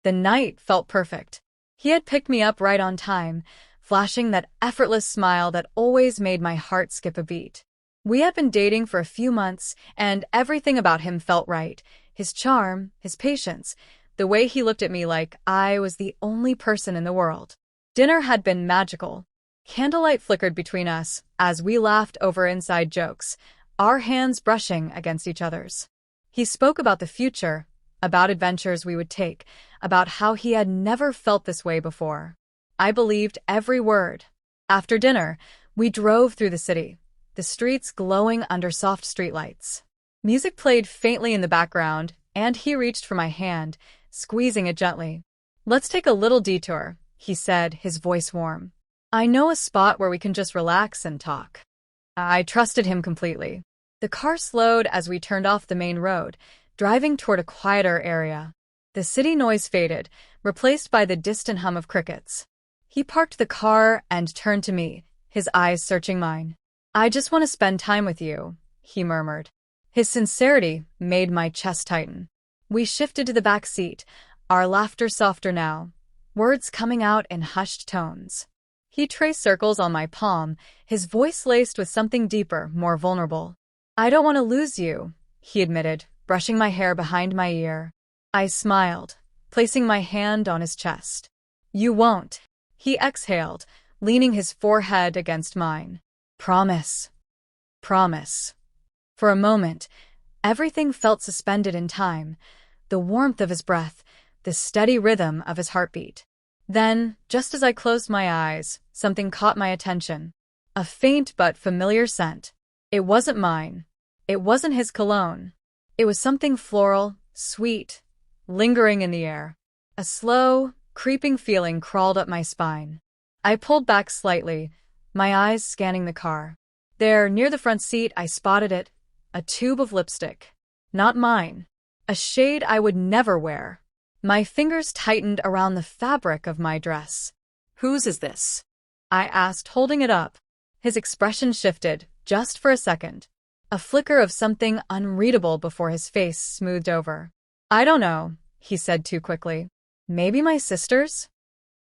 The night felt perfect. He had picked me up right on time, flashing that effortless smile that always made my heart skip a beat. We had been dating for a few months, and everything about him felt right. His charm, his patience, the way he looked at me like I was the only person in the world. Dinner had been magical. Candlelight flickered between us as we laughed over inside jokes, our hands brushing against each other's. He spoke about the future, about adventures we would take, about how he had never felt this way before. I believed every word. After dinner, we drove through the city, the streets glowing under soft streetlights. Music played faintly in the background, and he reached for my hand, squeezing it gently. "Let's take a little detour," he said, his voice warm. "I know a spot where we can just relax and talk." I trusted him completely. The car slowed as we turned off the main road, driving toward a quieter area. The city noise faded, replaced by the distant hum of crickets. He parked the car and turned to me, his eyes searching mine. "I just want to spend time with you," he murmured. His sincerity made my chest tighten. We shifted to the back seat, our laughter softer now, words coming out in hushed tones. He traced circles on my palm, his voice laced with something deeper, more vulnerable. "I don't want to lose you," he admitted, brushing my hair behind my ear. I smiled, placing my hand on his chest. "You won't," he exhaled, leaning his forehead against mine. "Promise. Promise." For a moment, everything felt suspended in time, the warmth of his breath, the steady rhythm of his heartbeat. Then, just as I closed my eyes, something caught my attention. A faint but familiar scent. It wasn't mine. It wasn't his cologne. It was something floral, sweet, lingering in the air. A slow, creeping feeling crawled up my spine. I pulled back slightly, my eyes scanning the car. There, near the front seat, I spotted it, a tube of lipstick. Not mine. A shade I would never wear. My fingers tightened around the fabric of my dress. "Whose is this?" I asked, holding it up. His expression shifted, just for a second. A flicker of something unreadable before his face smoothed over. "I don't know," he said too quickly. "Maybe my sister's?"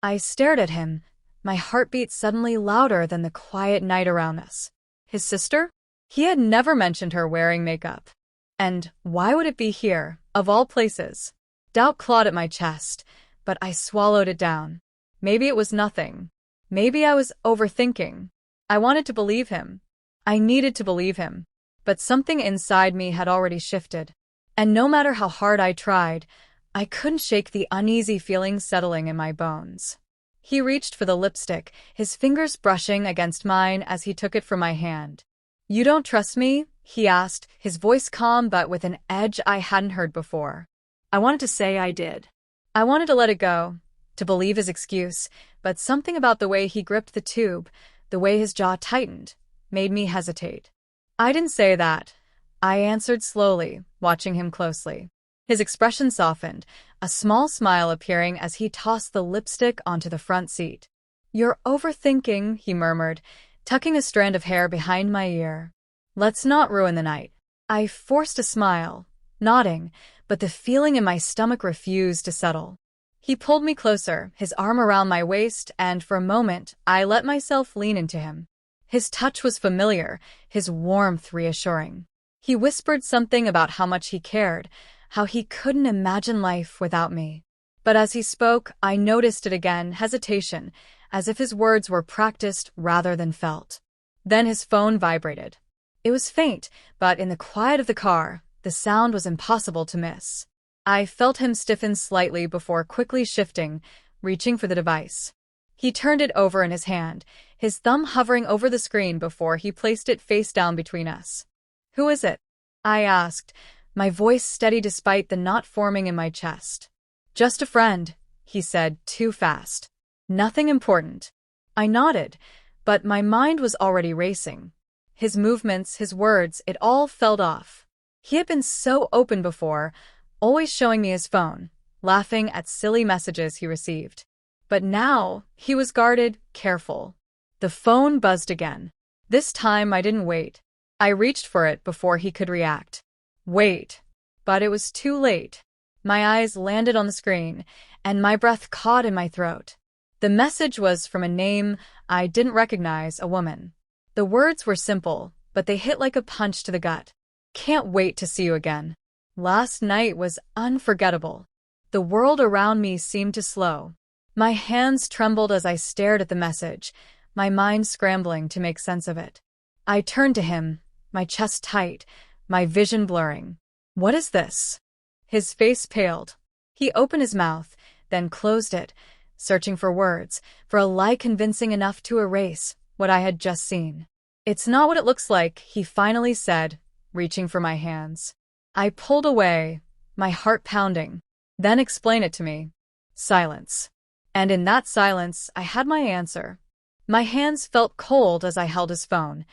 I stared at him, my heartbeat suddenly louder than the quiet night around us. His sister? He had never mentioned her wearing makeup. And why would it be here, of all places? Doubt clawed at my chest, but I swallowed it down. Maybe it was nothing. Maybe I was overthinking. I wanted to believe him. I needed to believe him. But something inside me had already shifted. And no matter how hard I tried, I couldn't shake the uneasy feeling settling in my bones. He reached for the lipstick, his fingers brushing against mine as he took it from my hand. "You don't trust me?" he asked, his voice calm but with an edge I hadn't heard before. I wanted to say I did. I wanted to let it go, to believe his excuse, but something about the way he gripped the tube, the way his jaw tightened, made me hesitate. "I didn't say that," I answered slowly, watching him closely. His expression softened, a small smile appearing as he tossed the lipstick onto the front seat. "You're overthinking," he murmured, tucking a strand of hair behind my ear. "Let's not ruin the night." I forced a smile, nodding, but the feeling in my stomach refused to settle. He pulled me closer, his arm around my waist, and for a moment, I let myself lean into him. His touch was familiar, his warmth reassuring. He whispered something about how much he cared, how he couldn't imagine life without me. But as he spoke, I noticed it again, hesitation, as if his words were practiced rather than felt. Then his phone vibrated. It was faint, but in the quiet of the car, the sound was impossible to miss. I felt him stiffen slightly before quickly shifting, reaching for the device. He turned it over in his hand, his thumb hovering over the screen before he placed it face down between us. "Who is it?" I asked, my voice steady despite the knot forming in my chest. "Just a friend," he said, too fast. "Nothing important." I nodded, but my mind was already racing. His movements, his words, it all felt off. He had been so open before, always showing me his phone, laughing at silly messages he received. But now, he was guarded, careful. The phone buzzed again. This time I didn't wait. I reached for it before he could react. Wait. But it was too late. My eyes landed on the screen, and my breath caught in my throat. The message was from a name I didn't recognize, a woman. The words were simple, but they hit like a punch to the gut. Can't wait to see you again. Last night was unforgettable. The world around me seemed to slow. My hands trembled as I stared at the message, my mind scrambling to make sense of it. I turned to him, my chest tight, my vision blurring. What is this? His face paled. He opened his mouth, then closed it, searching for words, for a lie convincing enough to erase what I had just seen. It's not what it looks like, he finally said, reaching for my hands. I pulled away, my heart pounding. Then explain it to me. Silence. And in that silence, I had my answer. My hands felt cold as I held his phone,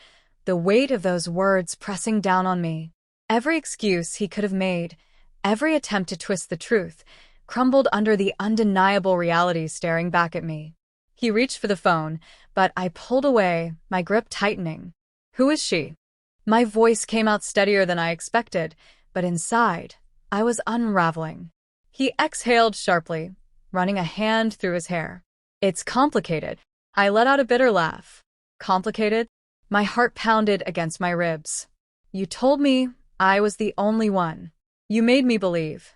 the weight of those words pressing down on me. Every excuse he could have made, every attempt to twist the truth, crumbled under the undeniable reality staring back at me. He reached for the phone, but I pulled away, my grip tightening. Who is she? My voice came out steadier than I expected, but inside, I was unraveling. He exhaled sharply, running a hand through his hair. It's complicated. I let out a bitter laugh. Complicated? My heart pounded against my ribs. You told me I was the only one. You made me believe.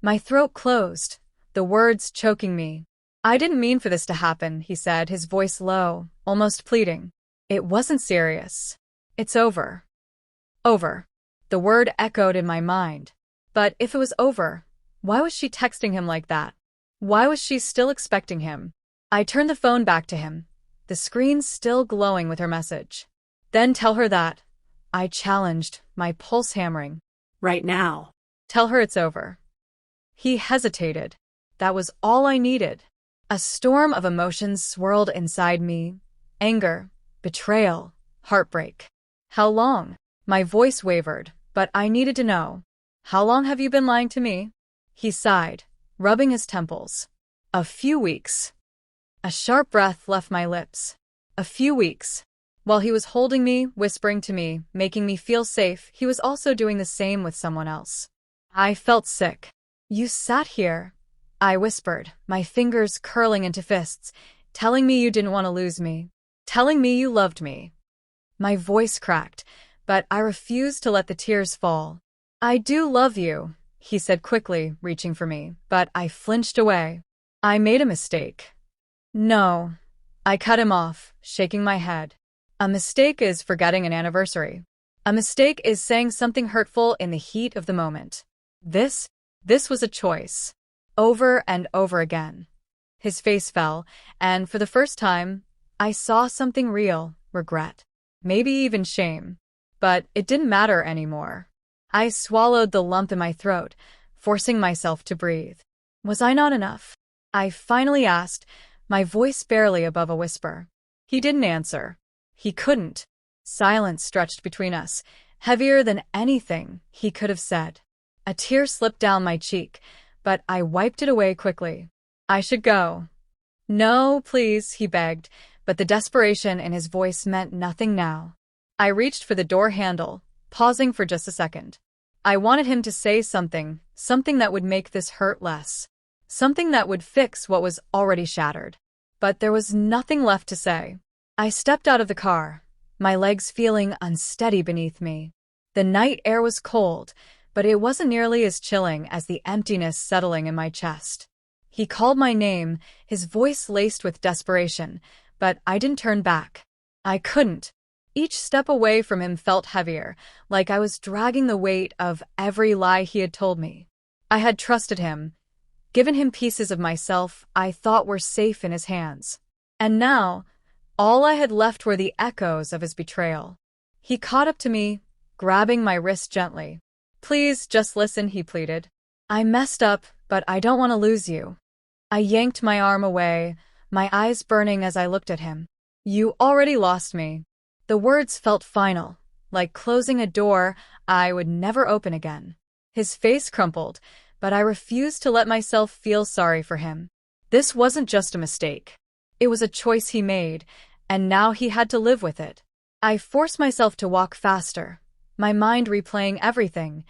My throat closed, the words choking me. I didn't mean for this to happen, he said, his voice low, almost pleading. It wasn't serious. It's over. Over. The word echoed in my mind. But if it was over, why was she texting him like that? Why was she still expecting him? I turned the phone back to him, the screen still glowing with her message. Then tell her that. I challenged, my pulse hammering. Right now. Tell her it's over. He hesitated. That was all I needed. A storm of emotions swirled inside me. Anger, betrayal, heartbreak. How long? My voice wavered, but I needed to know. How long have you been lying to me? He sighed, rubbing his temples. A few weeks. A sharp breath left my lips. A few weeks. While he was holding me, whispering to me, making me feel safe, he was also doing the same with someone else. I felt sick. You sat here, I whispered, my fingers curling into fists, telling me you didn't want to lose me, telling me you loved me. My voice cracked, but I refused to let the tears fall. I do love you, he said quickly, reaching for me, but I flinched away. I made a mistake. No. I cut him off, shaking my head. A mistake is forgetting an anniversary. A mistake is saying something hurtful in the heat of the moment. This was a choice. Over and over again. His face fell, and for the first time, I saw something real, regret. Maybe even shame. But it didn't matter anymore. I swallowed the lump in my throat, forcing myself to breathe. Was I not enough? I finally asked, my voice barely above a whisper. He didn't answer. He couldn't. Silence stretched between us, heavier than anything he could have said. A tear slipped down my cheek, but I wiped it away quickly. I should go. No, please, he begged, but the desperation in his voice meant nothing now. I reached for the door handle, pausing for just a second. I wanted him to say something that would make this hurt less. Something that would fix what was already shattered. But there was nothing left to say. I stepped out of the car, my legs feeling unsteady beneath me. The night air was cold, but it wasn't nearly as chilling as the emptiness settling in my chest. He called my name, his voice laced with desperation, but I didn't turn back. I couldn't. Each step away from him felt heavier, like I was dragging the weight of every lie he had told me. I had trusted him, given him pieces of myself I thought were safe in his hands. And now, all I had left were the echoes of his betrayal. He caught up to me, grabbing my wrist gently. Please, just listen, he pleaded. I messed up, but I don't want to lose you. I yanked my arm away, my eyes burning as I looked at him. You already lost me. The words felt final, like closing a door I would never open again. His face crumpled, but I refused to let myself feel sorry for him. This wasn't just a mistake. It was a choice he made, and now he had to live with it. I forced myself to walk faster, my mind replaying everything.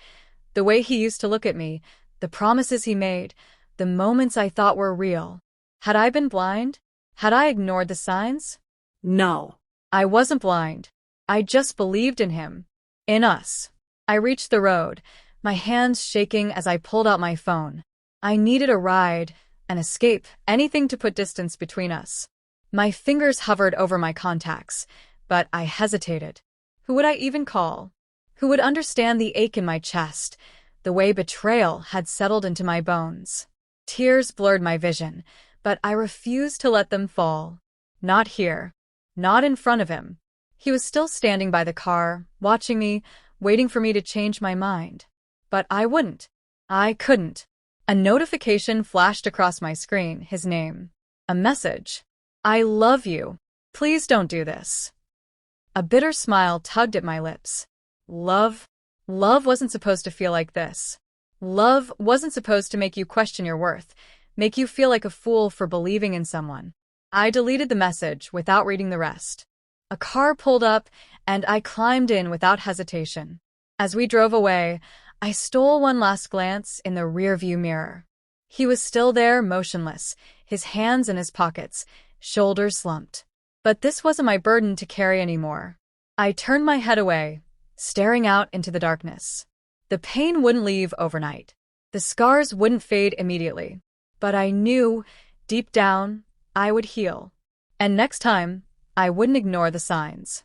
The way he used to look at me, the promises he made, the moments I thought were real. Had I been blind? Had I ignored the signs? No. I wasn't blind. I just believed in him. In us. I reached the road, my hands shaking as I pulled out my phone. I needed a ride, an escape, anything to put distance between us. My fingers hovered over my contacts, but I hesitated. Who would I even call? Who would understand the ache in my chest, the way betrayal had settled into my bones? Tears blurred my vision, but I refused to let them fall. Not here. Not in front of him. He was still standing by the car, watching me, waiting for me to change my mind. But I wouldn't. I couldn't. A notification flashed across my screen, his name. A message. I love you. Please don't do this. A bitter smile tugged at my lips. Love? Love wasn't supposed to feel like this. Love wasn't supposed to make you question your worth, make you feel like a fool for believing in someone. I deleted the message without reading the rest. A car pulled up, and I climbed in without hesitation. As we drove away, I stole one last glance in the rearview mirror. He was still there, motionless, his hands in his pockets, shoulders slumped. But this wasn't my burden to carry anymore. I turned my head away, staring out into the darkness. The pain wouldn't leave overnight. The scars wouldn't fade immediately. But I knew, deep down, I would heal. And next time, I wouldn't ignore the signs.